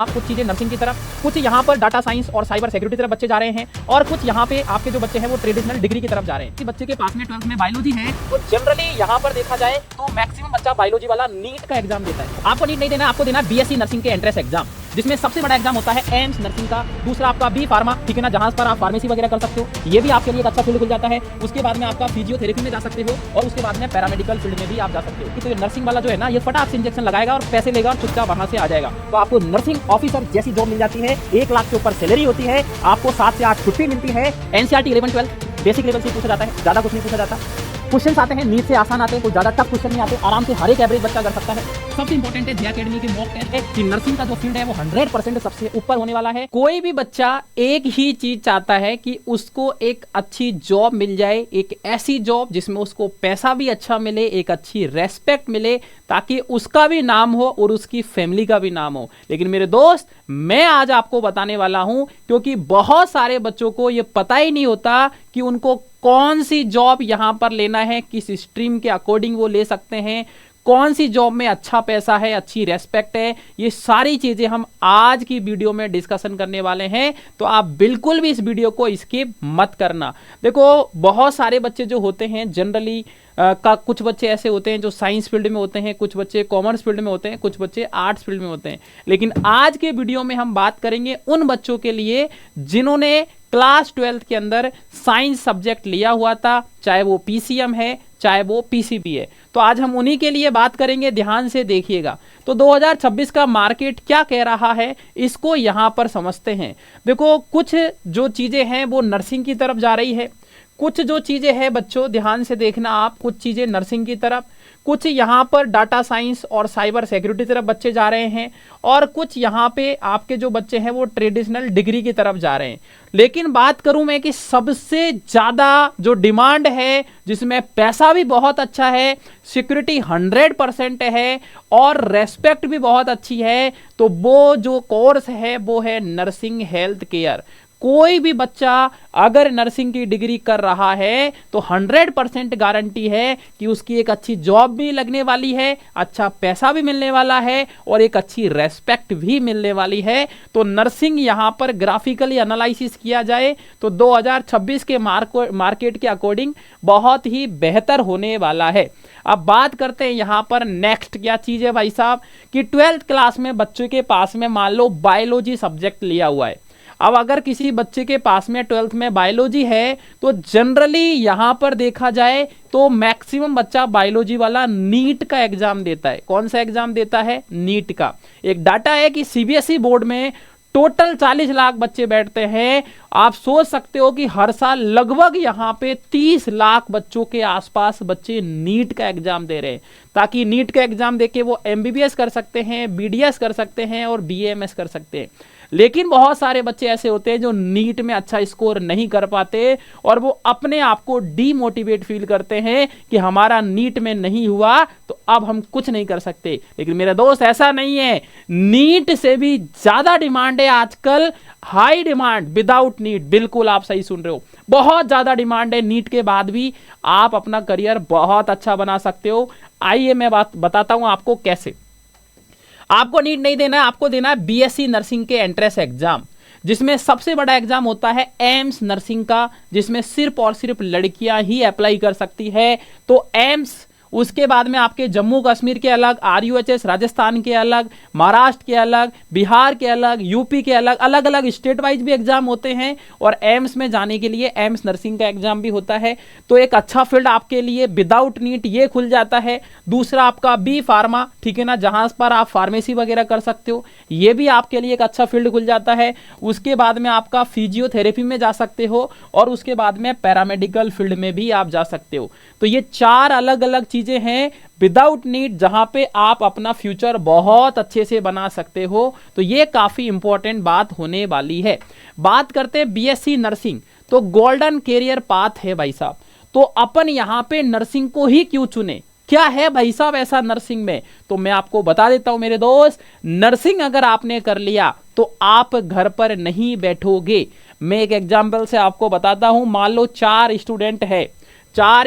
आप कुछ चीजें नर्सिंग की तरफ, कुछ यहाँ पर डाटा साइंस और साइबर सिक्योरिटी तरफ बच्चे जा रहे हैं और कुछ यहाँ पे आपके जो बच्चे हैं वो ट्रेडिशनल डिग्री की तरफ जा रहे हैं। बच्चे के पास में 12th में बायोलॉजी है तो जनरली यहाँ पर देखा जाए तो मैक्सिमम बच्चा बायोलॉजी वाला नीट का एग्जाम देता है। आपको नीट नहीं देना, आपको देना बीएससी नर्सिंग के एंट्रेंस एग्जाम, जिसमें सबसे बड़ा एग्जाम होता है एम्स नर्सिंग का, दूसरा आपका बी फार्मा, ठीक है ना, जहां पर आप फार्मेसी वगैरह कर सकते हो, ये भी आपके लिए एक अच्छा फील्ड खुल जाता है। उसके बाद में आपका फिजियोथेरेपी में जा सकते हो और उसके बाद में पैरामेडिकल फील्ड में भी आप जा सकते हो। तो ये नर्सिंग वाला जो है ना, ये फटाक से इंजेक्शन लगाएगा और पैसे लेगा और चुपचाप वहां से आ जाएगा। तो आपको नर्सिंग ऑफिसर जैसी जॉब मिल जाती है, 1 लाख के ऊपर सैलरी होती है, आपको 7 से 8 छुट्टी मिलती है। एनसीईआरटी 11 12 बेसिक लेवल से पूछा जाता है, ज्यादा कुछ नहीं पूछा जाता। क्वेश्चन आते हैं नीट से आसान आते हैं, कोई ज्यादा टफ क्वेश्चन नहीं आते, आराम से हर एक एवरेज बच्चा कर सकता है। सबसे इंपॉर्टेंट है जे एकेडमी के मॉक टेस्ट है कि नर्सिंग का जो फील्ड है वो 100% सबसे ऊपर होने वाला है। कोई भी बच्चा एक ही चीज चाहता है कि उसको एक अच्छी जॉब मिल जाए, एक ऐसी जॉब जिसमें उसको पैसा भी अच्छा मिले, एक अच्छी रेस्पेक्ट मिले, ताकि उसका भी नाम हो और उसकी फैमिली का भी नाम हो। लेकिन मेरे दोस्त, मैं आज आपको बताने वाला हूं, क्योंकि बहुत सारे बच्चों को यह पता ही नहीं होता कि उनको कौन सी जॉब यहां पर लेना है, किस स्ट्रीम के अकॉर्डिंग वो ले सकते हैं, कौन सी जॉब में अच्छा पैसा है, अच्छी रेस्पेक्ट है। ये सारी चीजें हम आज की वीडियो में डिस्कशन करने वाले हैं, तो आप बिल्कुल भी इस वीडियो को स्किप मत करना। देखो, बहुत सारे बच्चे जो होते हैं जनरली का, कुछ बच्चे ऐसे होते हैं जो साइंस फील्ड में होते हैं, कुछ बच्चे कॉमर्स फील्ड में होते हैं, कुछ बच्चे आर्ट्स फील्ड में होते हैं। लेकिन आज के वीडियो में हम बात करेंगे उन बच्चों के लिए जिन्होंने क्लास 12th के अंदर साइंस सब्जेक्ट लिया हुआ था, चाहे वो पीसीएम है चाहे वो पीसीबी है। तो आज हम उन्हीं के लिए बात करेंगे, ध्यान से देखिएगा। तो 2026 का मार्केट क्या कह रहा है, इसको यहां पर समझते हैं। देखो, कुछ जो चीजें हैं वो नर्सिंग की तरफ जा रही है, कुछ जो चीजें हैं बच्चों ध्यान से देखना आप, कुछ चीजें नर्सिंग की तरफ, कुछ यहाँ पर डाटा साइंस और साइबर सिक्योरिटी तरफ बच्चे जा रहे हैं और कुछ यहाँ पे आपके जो बच्चे हैं वो ट्रेडिशनल डिग्री की तरफ जा रहे हैं। लेकिन बात करूं मैं कि सबसे ज्यादा जो डिमांड है, जिसमें पैसा भी बहुत अच्छा है, सिक्योरिटी 100% है और रेस्पेक्ट भी बहुत अच्छी है, तो वो जो कोर्स है वो है नर्सिंग हेल्थ केयर। कोई भी बच्चा अगर नर्सिंग की डिग्री कर रहा है तो 100% गारंटी है कि उसकी एक अच्छी जॉब भी लगने वाली है, अच्छा पैसा भी मिलने वाला है और एक अच्छी रेस्पेक्ट भी मिलने वाली है। तो नर्सिंग यहाँ पर ग्राफिकली एनालिसिस किया जाए तो 2026 के मार्केट के अकॉर्डिंग बहुत ही बेहतर होने वाला है। अब बात करते हैं यहाँ पर नेक्स्ट क्या चीज है भाई साहब, कि 12th क्लास में बच्चों के पास में मान लो बायोलॉजी सब्जेक्ट लिया हुआ है। अब अगर किसी बच्चे के पास में 12th में बायोलॉजी है तो जनरली यहां पर देखा जाए तो मैक्सिमम बच्चा बायोलॉजी वाला नीट का एग्जाम देता है। कौन सा एग्जाम देता है? नीट का। एक डाटा है कि सीबीएसई बोर्ड में टोटल 40 लाख बच्चे बैठते हैं। आप सोच सकते हो कि हर साल लगभग यहाँ पे 30 लाख बच्चों के आसपास बच्चे नीट का एग्जाम दे रहे हैं, ताकि नीट का एग्जाम देके वो एमबीबीएस कर सकते हैं, बीडीएस कर सकते हैं और बीएमएस कर सकते हैं। लेकिन बहुत सारे बच्चे ऐसे होते हैं जो नीट में अच्छा स्कोर नहीं कर पाते और वो अपने आप को डीमोटिवेट फील करते हैं कि हमारा नीट में नहीं हुआ तो अब हम कुछ नहीं कर सकते। लेकिन मेरे दोस्त, ऐसा नहीं है, नीट से भी ज्यादा डिमांड है आजकल, हाई डिमांड विदाउट नीट। बिल्कुल आप सही सुन रहे हो, बहुत ज्यादा डिमांड है। नीट के बाद भी आप अपना करियर बहुत अच्छा बना सकते हो। आइए मैं बताता हूं आपको कैसे। आपको नीट नहीं देना है, आपको देना है बीएससी नर्सिंग के एंट्रेंस एग्जाम, जिसमें सबसे बड़ा एग्जाम होता है एम्स नर्सिंग का, जिसमें सिर्फ और सिर्फ लड़कियां ही अप्लाई कर सकती है। तो एम्स, उसके बाद में आपके जम्मू कश्मीर के अलग, आरयूएचएस राजस्थान के अलग, महाराष्ट्र के अलग, बिहार के अलग, यूपी के अलग, अलग अलग स्टेट वाइज भी एग्जाम होते हैं। और एम्स में जाने के लिए एम्स नर्सिंग का एग्जाम भी होता है। तो एक अच्छा फील्ड आपके लिए विदाउट नीट ये खुल जाता है। दूसरा आपका बी फार्मा, ठीक है ना, जहां पर आप फार्मेसी वगैरह कर सकते हो, ये भी आपके लिए एक अच्छा फील्ड खुल जाता है। उसके बाद में आपका फिजियोथेरेपी में जा सकते हो और उसके बाद में पैरामेडिकल फील्ड में भी आप जा सकते हो। तो ये 4 अलग अलग चीजें हैं विदाउट नीट, जहां पे आप अपना फ्यूचर बहुत अच्छे से बना सकते हो। तो ये काफी इंपॉर्टेंट बात होने वाली है। बात करते हैं बीएससी नर्सिंग, तो गोल्डन कैरियर पाथ है भाई साहब। तो अपन यहां पे नर्सिंग को ही क्यों चुने, क्या है भाई साहब ऐसा नर्सिंग में, तो मैं आपको बता देता हूं मेरे दोस्त। नर्सिंग अगर आपने कर लिया तो आप घर पर नहीं बैठोगे। मैं एक एग्जांपल से आपको बताता हूं। मान लो 4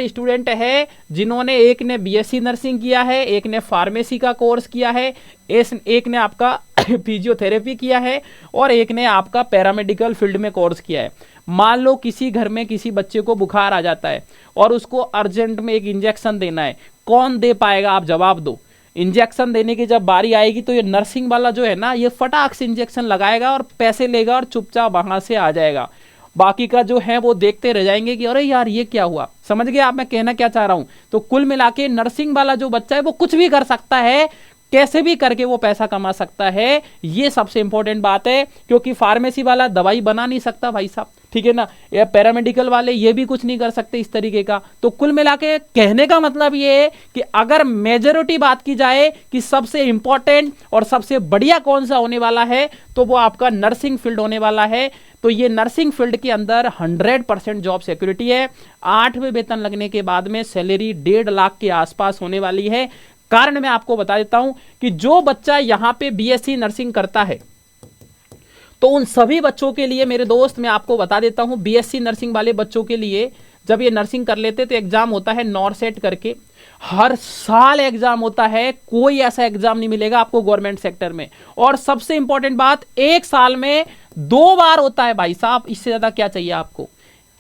स्टूडेंट है जिन्होंने, एक ने बीएससी नर्सिंग किया है, एक ने फार्मेसी का कोर्स किया है, एक ने आपका फिजियोथेरेपी किया है और एक ने आपका पैरामेडिकल फील्ड में कोर्स किया है। मान लो किसी घर में किसी बच्चे को बुखार आ जाता है और उसको अर्जेंट में एक इंजेक्शन देना है, कौन दे पाएगा? आप जवाब दो। इंजेक्शन देने की जब बारी आएगी तो ये नर्सिंग वाला जो है ना, ये फटाक से इंजेक्शन लगाएगा और पैसे लेगा और चुपचाप वहां से आ जाएगा। बाकी का जो है वो देखते रह जाएंगे कि अरे यार ये क्या हुआ। समझ गए आप मैं कहना क्या चाह रहा हूं? तो कुल मिला के नर्सिंग वाला जो बच्चा है वो कुछ भी कर सकता है, कैसे भी करके वो पैसा कमा सकता है। ये सबसे इंपॉर्टेंट बात है, क्योंकि फार्मेसी वाला दवाई बना नहीं सकता भाई साहब, ठीक है ना, या पैरामेडिकल वाले ये भी कुछ नहीं कर सकते इस तरीके का। तो कुल मिला के कहने का मतलब ये है कि अगर मेजॉरिटी बात की जाए कि सबसे इंपॉर्टेंट और सबसे बढ़िया कौन सा होने वाला है, तो वो आपका नर्सिंग फील्ड होने वाला है। तो ये नर्सिंग फील्ड के अंदर 100% जॉब सिक्योरिटी है। 8वें वेतन लगने के बाद में सैलरी 1.5 लाख के आसपास होने वाली है। कारण मैं आपको बता देता हूं कि जो बच्चा यहां पे बीएससी नर्सिंग करता है, तो उन सभी बच्चों के लिए मेरे दोस्त मैं आपको बता देता हूं, बीएससी नर्सिंग वाले बच्चों के लिए जब ये नर्सिंग कर लेते तो एग्जाम होता है नॉरसेट करके। हर साल एग्जाम होता है, कोई ऐसा एग्जाम नहीं मिलेगा आपको गवर्नमेंट सेक्टर में। और सबसे इंपॉर्टेंट बात, एक साल में 2 बार होता है भाई साहब, इससे ज्यादा क्या चाहिए आपको?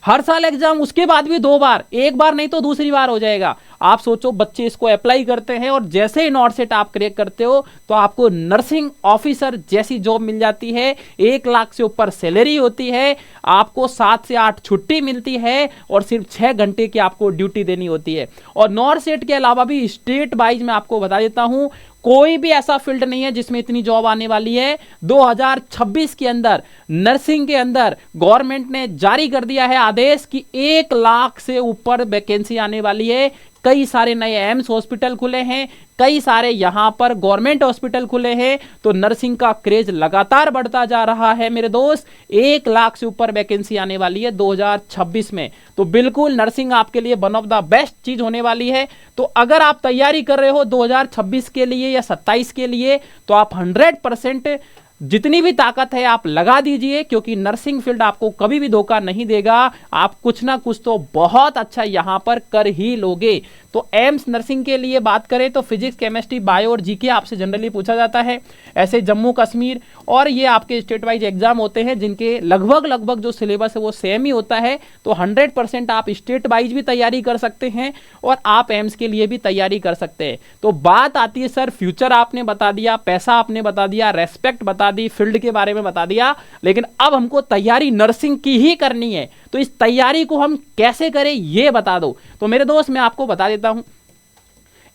हर साल एग्जाम, उसके बाद भी 2 बार, एक बार नहीं तो दूसरी बार हो जाएगा। आप सोचो बच्चे इसको अप्लाई करते हैं और जैसे ही नॉरसेट आप क्रैक करते हो तो आपको नर्सिंग ऑफिसर जैसी जॉब मिल जाती है। 1 लाख से ऊपर सैलरी होती है, आपको 7 से 8 छुट्टी मिलती है और सिर्फ 6 घंटे की आपको ड्यूटी देनी होती है। और नॉरसेट के अलावा भी स्टेट वाइज मैं आपको बता देता हूं, कोई भी ऐसा फील्ड नहीं है जिसमें इतनी जॉब आने वाली है। 2026 के अंदर नर्सिंग के अंदर गवर्नमेंट ने जारी कर दिया है आदेश कि 1 लाख से ऊपर वैकेंसी आने वाली है। कई सारे नए एम्स हॉस्पिटल खुले हैं, कई सारे यहां पर गवर्नमेंट हॉस्पिटल खुले हैं। तो नर्सिंग का क्रेज लगातार बढ़ता जा रहा है मेरे दोस्त। 1 लाख से ऊपर वैकेंसी आने वाली है 2026 में। तो बिल्कुल नर्सिंग आपके लिए वन ऑफ द बेस्ट चीज होने वाली है। तो अगर आप तैयारी कर रहे हो 2026 के लिए या 27 के लिए, तो आप 100% जितनी भी ताकत है आप लगा दीजिए, क्योंकि नर्सिंग फील्ड आपको कभी भी धोखा नहीं देगा। आप कुछ ना कुछ तो बहुत अच्छा यहां पर कर ही लोगे। तो एम्स नर्सिंग के लिए बात करें तो फिजिक्स, केमिस्ट्री, बायो और जीके आपसे जनरली पूछा जाता है। ऐसे जम्मू कश्मीर और ये आपके स्टेट वाइज एग्जाम होते हैं जिनके लगभग जो सिलेबस है वो सेम ही होता है। तो 100% आप स्टेट वाइज भी तैयारी कर सकते हैं और आप एम्स के लिए भी तैयारी कर सकते हैं। तो बात आती है सर, फ्यूचर आपने बता दिया, पैसा आपने बता दिया, रेस्पेक्ट बता दी, फील्ड के बारे में बता दिया, लेकिन अब हमको तैयारी नर्सिंग की ही करनी है। तो इस तैयारी को हम कैसे करें ये बता दो। तो मेरे दोस्त मैं आपको बता देता हूं,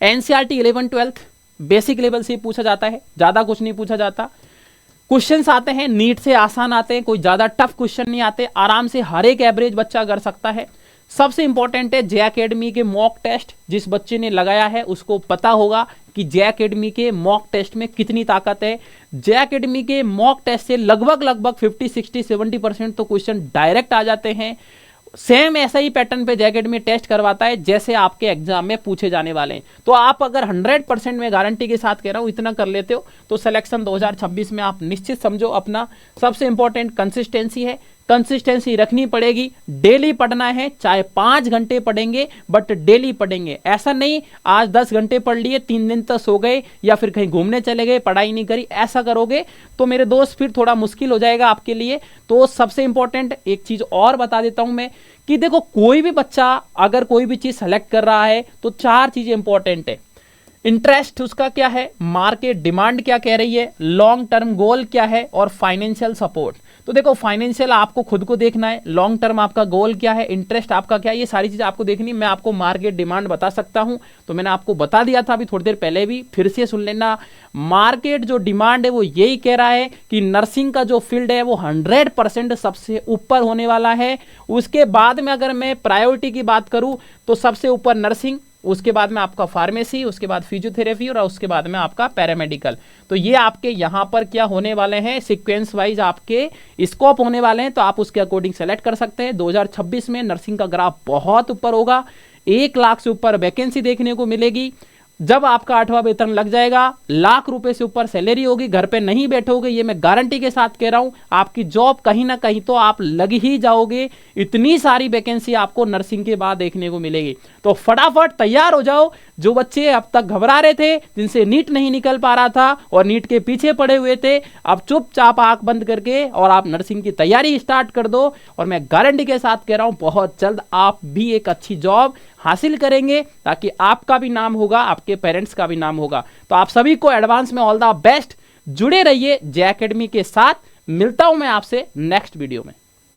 एनसीईआरटी 11-12 बेसिक लेवल से पूछा जाता है, ज्यादा कुछ नहीं पूछा जाता। क्वेश्चंस आते हैं नीट से आसान आते हैं, कोई ज्यादा टफ क्वेश्चन नहीं आते, आराम से हर एक एवरेज बच्चा कर सकता है। सबसे इंपॉर्टेंट है जे एकेडमी के मॉक टेस्ट। जिस बच्चे ने लगाया है उसको पता होगा कि जे एकेडमी के मॉक टेस्ट में कितनी ताकत है। जे एकेडमी के मॉक टेस्ट से लगभग 50, 60, 70% तो क्वेश्चन डायरेक्ट आ जाते हैं। सेम ऐसा ही पैटर्न पे जे एकेडमी टेस्ट करवाता है जैसे आपके एग्जाम में पूछे जाने वाले हैं। तो आप अगर 100% में गारंटी के साथ कह रहा हूं इतना कर लेते हो तो सिलेक्शन 2026 में आप निश्चित समझो अपना। सबसे इंपॉर्टेंट कंसिस्टेंसी है, कंसिस्टेंसी रखनी पड़ेगी। डेली पढ़ना है, चाहे 5 घंटे पढ़ेंगे बट डेली पढ़ेंगे। ऐसा नहीं आज 10 घंटे पढ़ लिए 3 दिन तक सो गए या फिर कहीं घूमने चले गए, पढ़ाई नहीं करी, ऐसा करोगे तो मेरे दोस्त फिर थोड़ा मुश्किल हो जाएगा आपके लिए। तो सबसे इंपॉर्टेंट एक चीज और बता देता हूं मैं कि देखो कोई भी बच्चा अगर कोई भी चीज सेलेक्ट कर रहा है तो 4 चीजें इंपॉर्टेंट है। इंटरेस्ट उसका क्या है, मार्केट डिमांड क्या कह रही है, लॉन्ग टर्म गोल क्या है और फाइनेंशियल सपोर्ट। तो देखो फाइनेंशियल आपको खुद को देखना है, लॉन्ग टर्म आपका गोल क्या है, इंटरेस्ट आपका क्या है, ये सारी चीजें आपको देखनी। मैं आपको मार्केट डिमांड बता सकता हूं, तो मैंने आपको बता दिया था अभी थोड़ी देर पहले भी, फिर से सुन लेना। मार्केट जो डिमांड है वो यही कह रहा है कि नर्सिंग का जो फील्ड है वो 100% सबसे ऊपर होने वाला है। उसके बाद में अगर मैं प्रायोरिटी की बात करूं तो सबसे ऊपर नर्सिंग, उसके बाद में आपका फार्मेसी, उसके बाद फिजियोथेरेपी और उसके बाद में आपका पैरामेडिकल। तो ये आपके यहाँ पर क्या होने वाले हैं, सीक्वेंस वाइज आपके स्कोप होने वाले हैं। तो आप उसके अकॉर्डिंग सेलेक्ट कर सकते हैं। 2026 में नर्सिंग का ग्राफ बहुत ऊपर होगा, 1 लाख से ऊपर वैकेंसी देखने को मिलेगी। जब आपका 8वां वेतन लग जाएगा, लाख रुपए से ऊपर सैलरी होगी, घर पे नहीं बैठोगे, ये मैं गारंटी के साथ कह रहा हूं। आपकी जॉब कहीं ना कहीं तो आप लग ही जाओगे। इतनी सारी वैकेंसी आपको नर्सिंग के बाद देखने को मिलेगी। तो फटाफट तैयार हो जाओ। जो बच्चे अब तक घबरा रहे थे, जिनसे नीट नहीं निकल पा रहा था और नीट के पीछे पड़े हुए थे, अब चुपचाप आंख बंद करके और आप नर्सिंग की तैयारी स्टार्ट कर दो। और मैं गारंटी के साथ कह रहा हूं, बहुत जल्द आप भी एक अच्छी जॉब हासिल करेंगे, ताकि आपका भी नाम होगा, आपके पेरेंट्स का भी नाम होगा। तो आप सभी को एडवांस में ऑल द बेस्ट। जुड़े रहिए जे एकेडमी के साथ। मिलता हूं मैं आपसे नेक्स्ट वीडियो में।